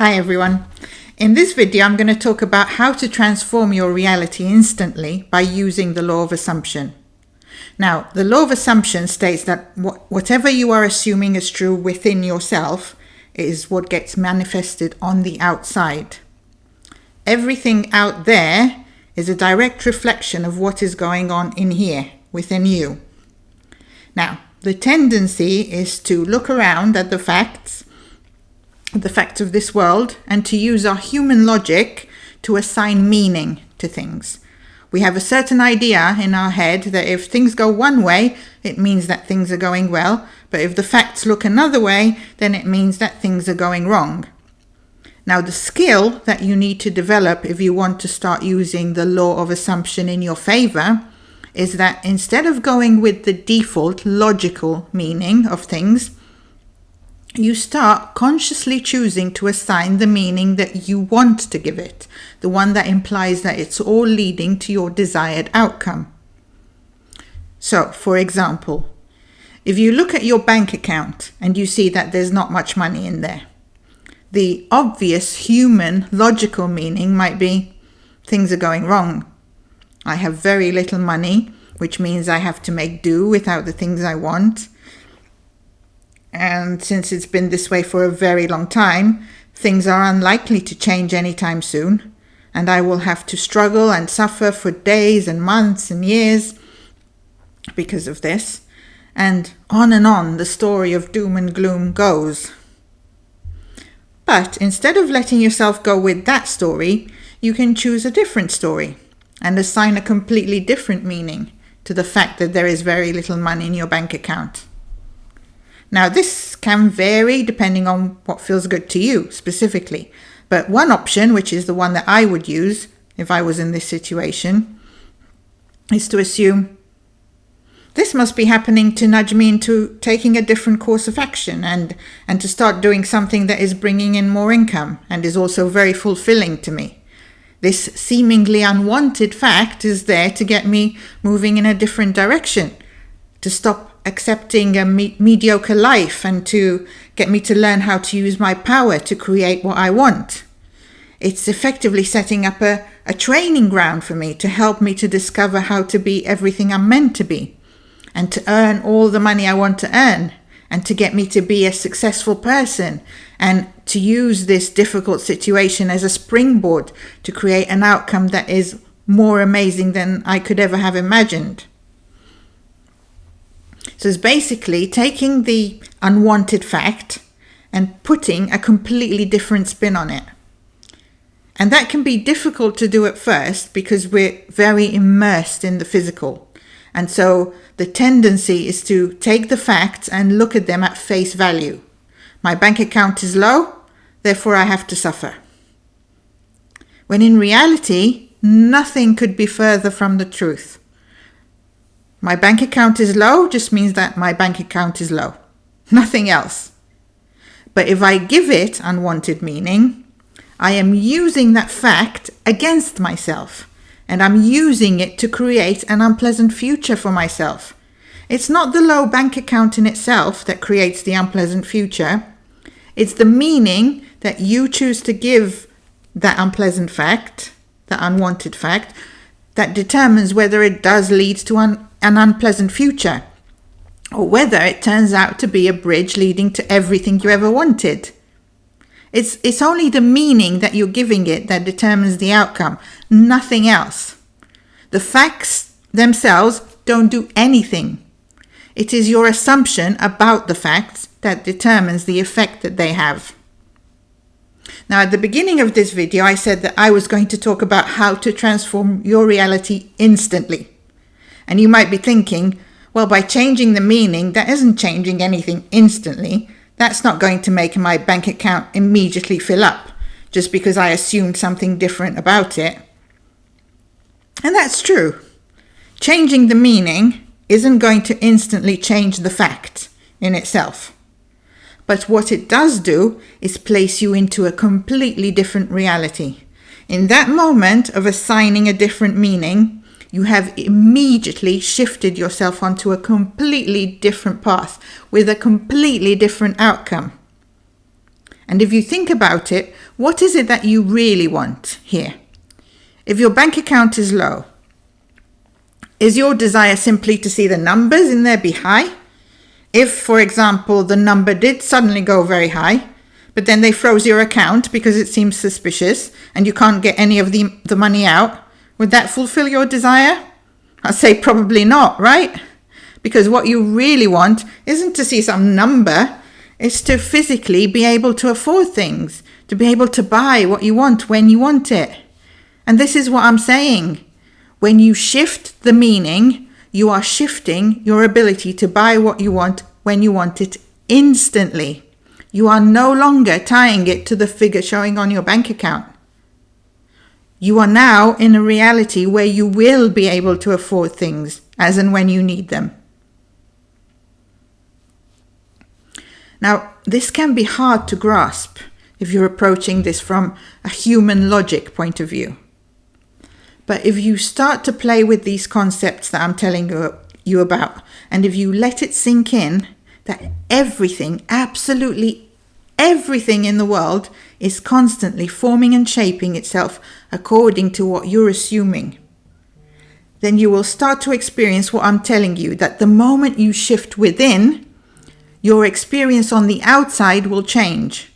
Hi everyone. In this video I'm going to talk about how to transform your reality instantly by using the law of assumption. Now, the law of assumption states that whatever you are assuming is true within yourself is what gets manifested on the outside. Everything out there is a direct reflection of what is going on in here, within you. Now, the tendency is to look around at the facts of this world and to use our human logic to assign meaning to things. We have a certain idea in our head that if things go one way, it means that things are going well, but if the facts look another way, then it means that things are going wrong. Now, the skill that you need to develop if you want to start using the law of assumption in your favor is that instead of going with the default logical meaning of things, you start consciously choosing to assign the meaning that you want to give it, the one that implies that it's all leading to your desired outcome. So, for example, if you look at your bank account and you see that there's not much money in there, the obvious human logical meaning might be things are going wrong. I have very little money, which means I have to make do without the things I want. And since it's been this way for a very long time, things are unlikely to change anytime soon. And I will have to struggle and suffer for days and months and years because of this. And on the story of doom and gloom goes. But instead of letting yourself go with that story, you can choose a different story and assign a completely different meaning to the fact that there is very little money in your bank account. Now, this can vary depending on what feels good to you specifically. But one option, which is the one that I would use if I was in this situation, is to assume this must be happening to nudge me into taking a different course of action and to start doing something that is bringing in more income and is also very fulfilling to me. This seemingly unwanted fact is there to get me moving in a different direction, to stop accepting a mediocre life and to get me to learn how to use my power to create what I want. It's effectively setting up a training ground for me to help me to discover how to be everything I'm meant to be and to earn all the money I want to earn and to get me to be a successful person and to use this difficult situation as a springboard to create an outcome that is more amazing than I could ever have imagined. So it's basically taking the unwanted fact and putting a completely different spin on it. And that can be difficult to do at first because we're very immersed in the physical. And so the tendency is to take the facts and look at them at face value. My bank account is low, therefore I have to suffer. When in reality, nothing could be further from the truth. My bank account is low just means that my bank account is low. Nothing else. But if I give it unwanted meaning, I am using that fact against myself. And I'm using it to create an unpleasant future for myself. It's not the low bank account in itself that creates the unpleasant future. It's the meaning that you choose to give that unpleasant fact, that unwanted fact, that determines whether it does lead to an unpleasant future, or whether it turns out to be a bridge leading to everything you ever wanted. It's only the meaning that you're giving it that determines the outcome, nothing else. The facts themselves don't do anything. It is your assumption about the facts that determines the effect that they have. Now, at the beginning of this video, I said that I was going to talk about how to transform your reality instantly. And you might be thinking, well, by changing the meaning, that isn't changing anything instantly. That's not going to make my bank account immediately fill up just because I assumed something different about it. And that's true. Changing the meaning isn't going to instantly change the fact in itself. But what it does do is place you into a completely different reality. In that moment of assigning a different meaning, you have immediately shifted yourself onto a completely different path with a completely different outcome. And if you think about it, what is it that you really want here? If your bank account is low, is your desire simply to see the numbers in there be high? If, for example, the number did suddenly go very high, but then they froze your account because it seems suspicious and you can't get any of the money out, would that fulfill your desire? I'd say probably not, right? Because what you really want isn't to see some number, it's to physically be able to afford things, to be able to buy what you want when you want it. And this is what I'm saying. When you shift the meaning, you are shifting your ability to buy what you want when you want it instantly. You are no longer tying it to the figure showing on your bank account. You are now in a reality where you will be able to afford things as and when you need them. Now, this can be hard to grasp if you're approaching this from a human logic point of view. But if you start to play with these concepts that I'm telling you about, and if you let it sink in that everything, absolutely everything in the world is constantly forming and shaping itself according to what you're assuming, then you will start to experience what I'm telling you, that the moment you shift within, your experience on the outside will change.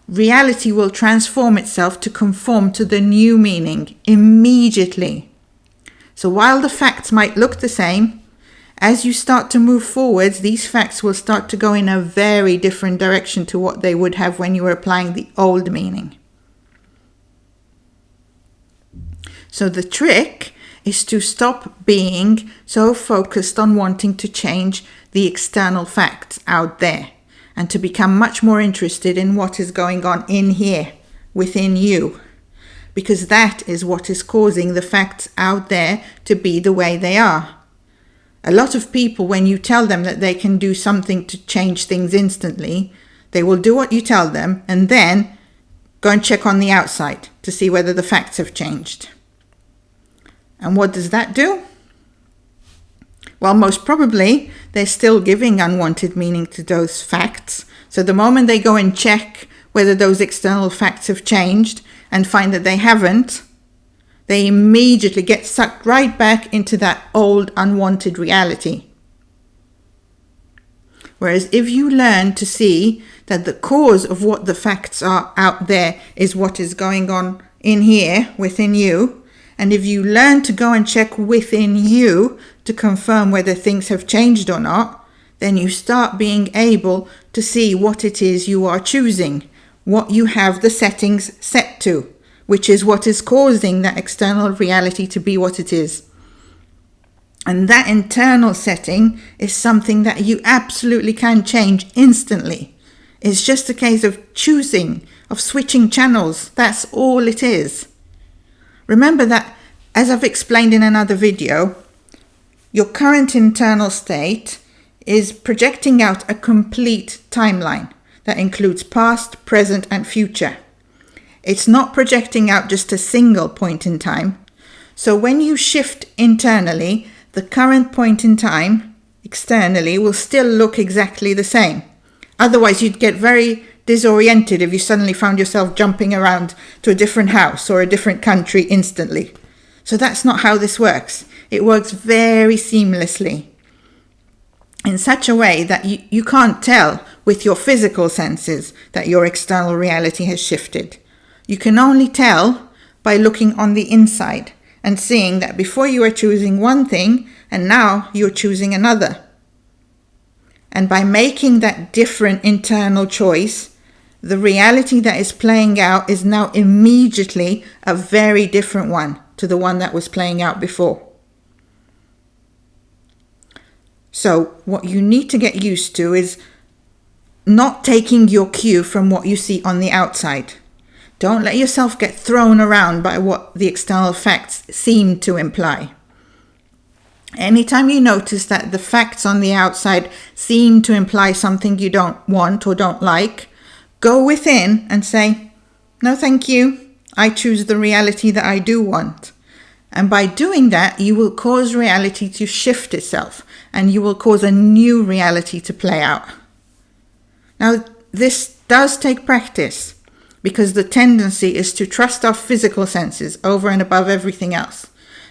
Reality will transform itself to conform to the new meaning immediately. So while the facts might look the same, as you start to move forwards, these facts will start to go in a very different direction to what they would have when you were applying the old meaning. So the trick is to stop being so focused on wanting to change the external facts out there, and to become much more interested in what is going on in here, within you. Because that is what is causing the facts out there to be the way they are. A lot of people, when you tell them that they can do something to change things instantly, they will do what you tell them and then go and check on the outside to see whether the facts have changed. And what does that do? Well, most probably, they're still giving unwanted meaning to those facts. So the moment they go and check whether those external facts have changed and find that they haven't, they immediately get sucked right back into that old unwanted reality. Whereas if you learn to see that the cause of what the facts are out there is what is going on in here, within you, and if you learn to go and check within you to confirm whether things have changed or not, then you start being able to see what it is you are choosing, what you have the settings set to, which is what is causing that external reality to be what it is. And that internal setting is something that you absolutely can change instantly. It's just a case of choosing, of switching channels. That's all it is. Remember that, as I've explained in another video, your current internal state is projecting out a complete timeline that includes past, present, and future. It's not projecting out just a single point in time. So when you shift internally, the current point in time externally will still look exactly the same. Otherwise, you'd get very disoriented if you suddenly found yourself jumping around to a different house or a different country instantly. So that's not how this works. It works very seamlessly, in such a way that you can't tell with your physical senses that your external reality has shifted. You can only tell by looking on the inside and seeing that before you were choosing one thing and now you're choosing another. And by making that different internal choice, the reality that is playing out is now immediately a very different one to the one that was playing out before. So what you need to get used to is not taking your cue from what you see on the outside. Don't let yourself get thrown around by what the external facts seem to imply. Anytime you notice that the facts on the outside seem to imply something you don't want or don't like, go within and say, no, thank you. I choose the reality that I do want. And by doing that, you will cause reality to shift itself and you will cause a new reality to play out. Now, this does take practice, because the tendency is to trust our physical senses over and above everything else.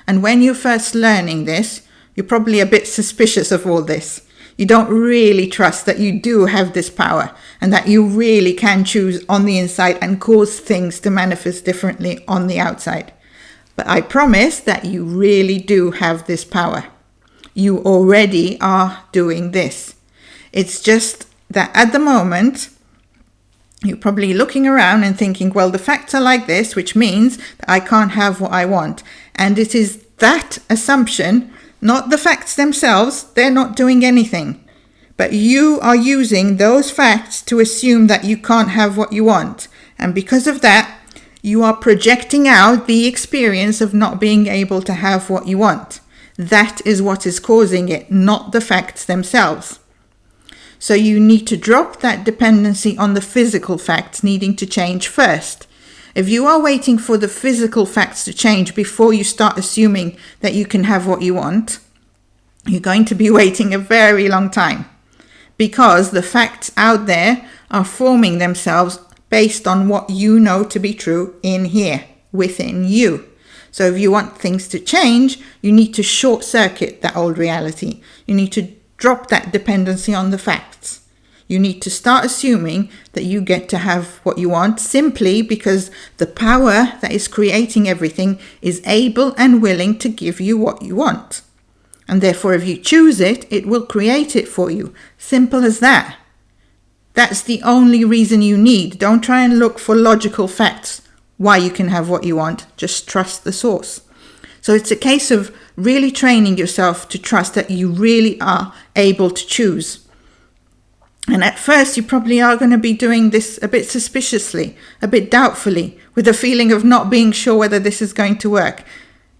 And when you're first learning this, you're probably a bit suspicious of all this. You don't really trust that you do have this power and that you really can choose on the inside and cause things to manifest differently on the outside. But I promise that you really do have this power. You already are doing this. It's just that at the moment, you're probably looking around and thinking, well, the facts are like this, which means that I can't have what I want. And it is that assumption, not the facts themselves. They're not doing anything. But you are using those facts to assume that you can't have what you want. And because of that, you are projecting out the experience of not being able to have what you want. That is what is causing it, not the facts themselves. So you need to drop that dependency on the physical facts needing to change first. If you are waiting for the physical facts to change before you start assuming that you can have what you want, you're going to be waiting a very long time, because the facts out there are forming themselves based on what you know to be true in here, within you. So if you want things to change, you need to short circuit that old reality. You need to drop that dependency on the facts. You need to start assuming that you get to have what you want simply because the power that is creating everything is able and willing to give you what you want. And therefore, if you choose it, it will create it for you. Simple as that. That's the only reason you need. Don't try and look for logical facts why you can have what you want. Just trust the source. So it's a case of really training yourself to trust that you really are able to choose. And at first, you probably are going to be doing this a bit suspiciously, a bit doubtfully, with a feeling of not being sure whether this is going to work.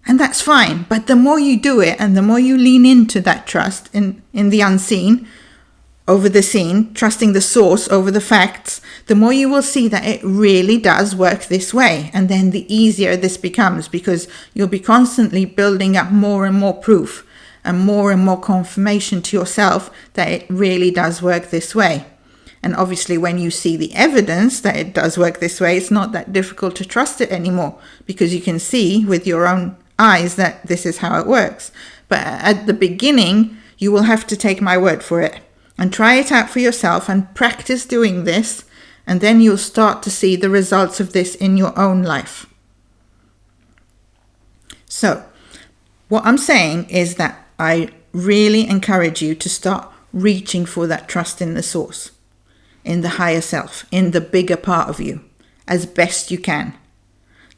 And that's fine. But the more you do it and the more you lean into that trust in the unseen over the seen, trusting the source over the facts, the more you will see that it really does work this way. And then the easier this becomes, because you'll be constantly building up more and more proof and more confirmation to yourself that it really does work this way. And obviously, when you see the evidence that it does work this way, it's not that difficult to trust it anymore, because you can see with your own eyes that this is how it works. But at the beginning, you will have to take my word for it and try it out for yourself and practice doing this, and then you'll start to see the results of this in your own life. So, what I'm saying is that I really encourage you to start reaching for that trust in the source, in the higher self, in the bigger part of you, as best you can.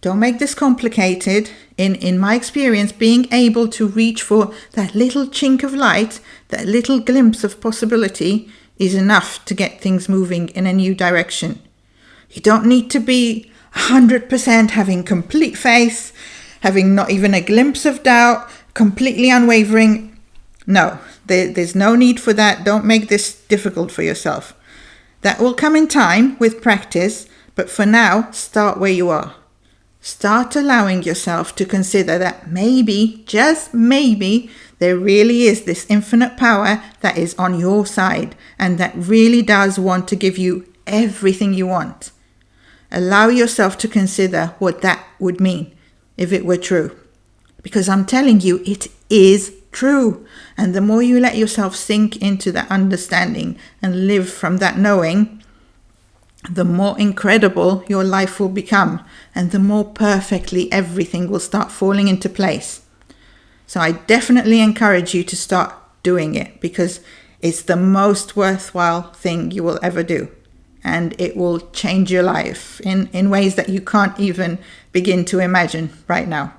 Don't make this complicated. In my experience, being able to reach for that little chink of light, that little glimpse of possibility, is enough to get things moving in a new direction. You don't need to be 100% having complete faith, having not even a glimpse of doubt, completely unwavering. No, there's no need for that. Don't make this difficult for yourself. That will come in time with practice, but for now, start where you are. Start allowing yourself to consider that maybe, just maybe, there really is this infinite power that is on your side and that really does want to give you everything you want. Allow yourself to consider what that would mean if it were true. Because I'm telling you, it is true. And the more you let yourself sink into that understanding and live from that knowing, the more incredible your life will become, and the more perfectly everything will start falling into place. So I definitely encourage you to start doing it, because it's the most worthwhile thing you will ever do. And it will change your life in ways that you can't even begin to imagine right now.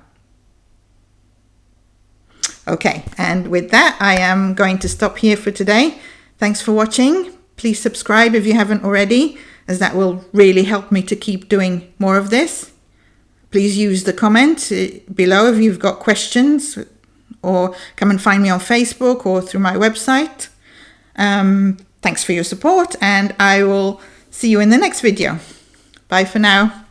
Okay, and with that, I am going to stop here for today. Thanks for watching. Please subscribe if you haven't already, as that will really help me to keep doing more of this. Please use the comment below if you've got questions, or come and find me on Facebook or through my website. Thanks for your support, and I will see you in the next video. Bye for now.